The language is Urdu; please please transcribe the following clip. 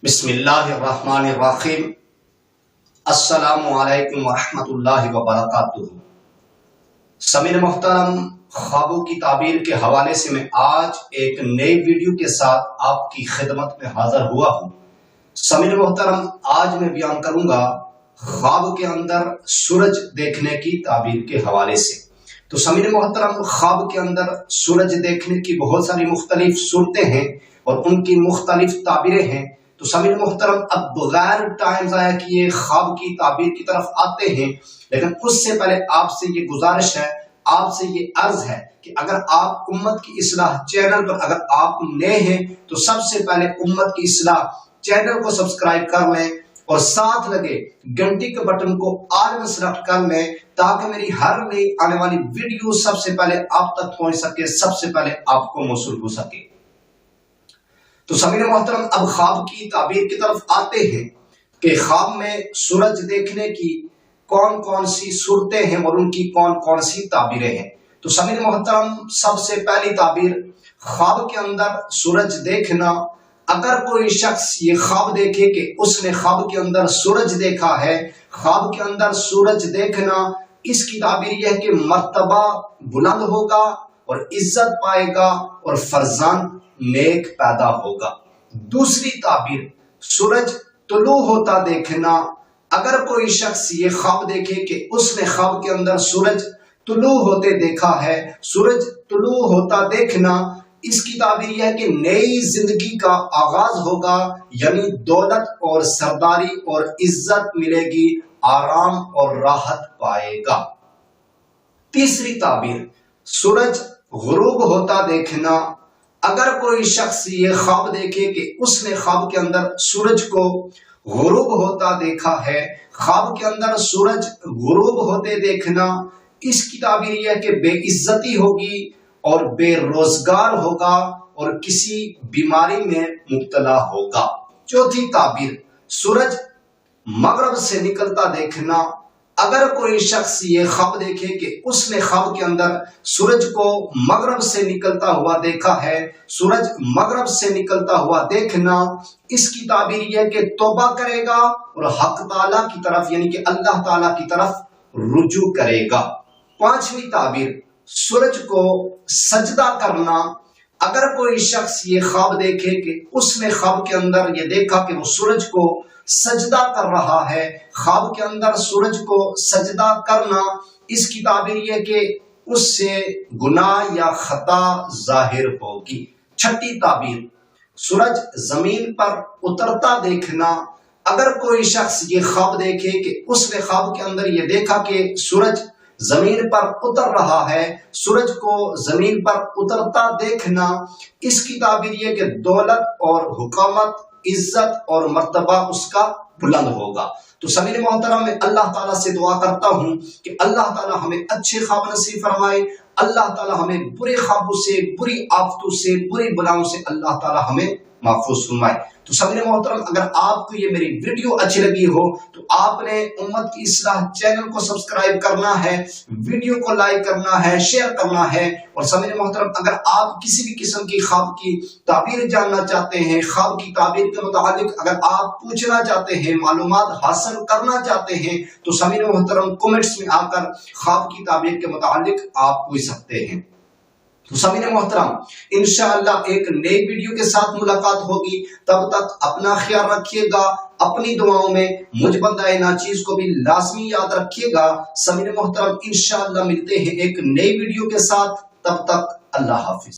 بسم اللہ الرحمن الرحیم۔ السلام علیکم ورحمۃ اللہ وبرکاتہ۔ سامعین محترم، خوابوں کی تعبیر کے حوالے سے میں آج ایک نئی ویڈیو کے ساتھ آپ کی خدمت میں حاضر ہوا ہوں۔ سامعین محترم، آج میں بیان کروں گا خواب کے اندر سورج دیکھنے کی تعبیر کے حوالے سے۔ تو سامعین محترم، خواب کے اندر سورج دیکھنے کی بہت ساری مختلف صورتیں ہیں اور ان کی مختلف تعبیریں ہیں۔ تو سامعین محترم، اب بغیر ٹائم ضائع کیے خواب کی تعبیر کی طرف آتے ہیں، لیکن اس سے پہلے آپ سے یہ گزارش ہے، آپ سے یہ عرض ہے کہ اگر آپ امت کی اصلاح چینل پر اگر آپ نئے ہیں تو سب سے پہلے امت کی اصلاح چینل کو سبسکرائب کر لیں اور ساتھ لگے گھنٹی کے بٹن کو آل میں سلیکٹ کر لیں تاکہ میری ہر نئی آنے والی ویڈیو سب سے پہلے آپ تک پہنچ سکے، سب سے پہلے آپ کو موصول ہو سکے۔ تو سامعین محترم، اب خواب کی تعبیر کی طرف آتے ہیں کہ خواب میں سورج دیکھنے کی کون کون سی صورتیں ہیں اور ان کی کون کون سی تعبیریں ہیں۔ تو سامعین محترم، سب سے پہلی تعبیر خواب کے اندر سورج دیکھنا۔ اگر کوئی شخص یہ خواب دیکھے کہ اس نے خواب کے اندر سورج دیکھا ہے، خواب کے اندر سورج دیکھنا، اس کی تعبیر یہ ہے کہ مرتبہ بلند ہوگا اور عزت پائے گا اور فرزند نیک پیدا ہوگا۔ دوسری تعبیر سورج طلوع ہوتا دیکھنا۔ اگر کوئی شخص یہ خواب دیکھے کہ اس نے خواب کے اندر سورج طلوع ہوتے دیکھا ہے، سورج طلوع ہوتا دیکھنا، اس کی تعبیر یہ ہے کہ نئی زندگی کا آغاز ہوگا، یعنی دولت اور سرداری اور عزت ملے گی، آرام اور راحت پائے گا۔ تیسری تعبیر سورج غروب ہوتا دیکھنا۔ اگر کوئی شخص یہ خواب دیکھے کہ اس نے خواب کے اندر سورج کو غروب ہوتا دیکھا ہے، خواب کے اندر سورج غروب ہوتے دیکھنا، اس کی تعبیر یہ ہے کہ بے عزتی ہوگی اور بے روزگار ہوگا اور کسی بیماری میں مبتلا ہوگا۔ چوتھی تعبیر سورج مغرب سے نکلتا دیکھنا۔ اگر کوئی شخص یہ خواب دیکھے کہ اس نے خواب کے اندر سورج کو مغرب سے نکلتا ہوا دیکھا ہے، سورج مغرب سے نکلتا ہوا دیکھنا، اس کی تعبیر یہ ہے کہ توبہ کرے گا اور حق تعالیٰ کی طرف یعنی کہ اللہ تعالیٰ کی طرف رجوع کرے گا۔ پانچویں تعبیر سورج کو سجدہ کرنا۔ اگر کوئی شخص یہ خواب دیکھے کہ اس نے خواب کے اندر یہ دیکھا کہ وہ سورج کو سجدہ کر رہا ہے، خواب کے اندر سورج کو سجدہ کرنا، اس کی تعبیر یہ کہ اس سے گناہ یا خطا ظاہر ہوگی۔ چھٹی تعبیر سورج زمین پر اترتا دیکھنا۔ اگر کوئی شخص یہ خواب دیکھے کہ اس نے خواب کے اندر یہ دیکھا کہ سورج زمین پر اتر رہا ہے، سورج کو زمین پر اترتا دیکھنا، اس کی تعبیر یہ کہ دولت اور حکومت، عزت اور مرتبہ اس کا بلند ہوگا۔ تو سامعین محترم، میں اللہ تعالیٰ سے دعا کرتا ہوں کہ اللہ تعالیٰ ہمیں اچھے خواب نصیب فرمائے، اللہ تعالیٰ ہمیں برے خوابوں سے، بری آفتوں سے، بری بلاؤں سے اللہ تعالیٰ ہمیں محفوظ فرمائے۔ تو سامعین محترم، اگر آپ کو یہ میری ویڈیو اچھی لگی ہو تو آپ نے امت کی اصلاح چینل کو سبسکرائب کرنا ہے، ویڈیو کو لائک کرنا ہے، شیئر کرنا ہے، اور سامعین محترم، اگر آپ کسی بھی قسم کی خواب کی تعبیر جاننا چاہتے ہیں، خواب کی تعبیر کے متعلق اگر آپ پوچھنا چاہتے ہیں، معلومات حاصل کرنا چاہتے ہیں، تو سامعین محترم کمنٹس میں آ کر خواب کی تعبیر کے متعلق آپ پوچھ سکتے ہیں۔ تو سامعین محترم، انشاءاللہ ایک نئی ویڈیو کے ساتھ ملاقات ہوگی، تب تک اپنا خیال رکھیے گا، اپنی دعاؤں میں مجھ بندہ ناچیز کو بھی لازمی یاد رکھیے گا۔ سامعین محترم، انشاءاللہ ملتے ہیں ایک نئی ویڈیو کے ساتھ، تب تک اللہ حافظ۔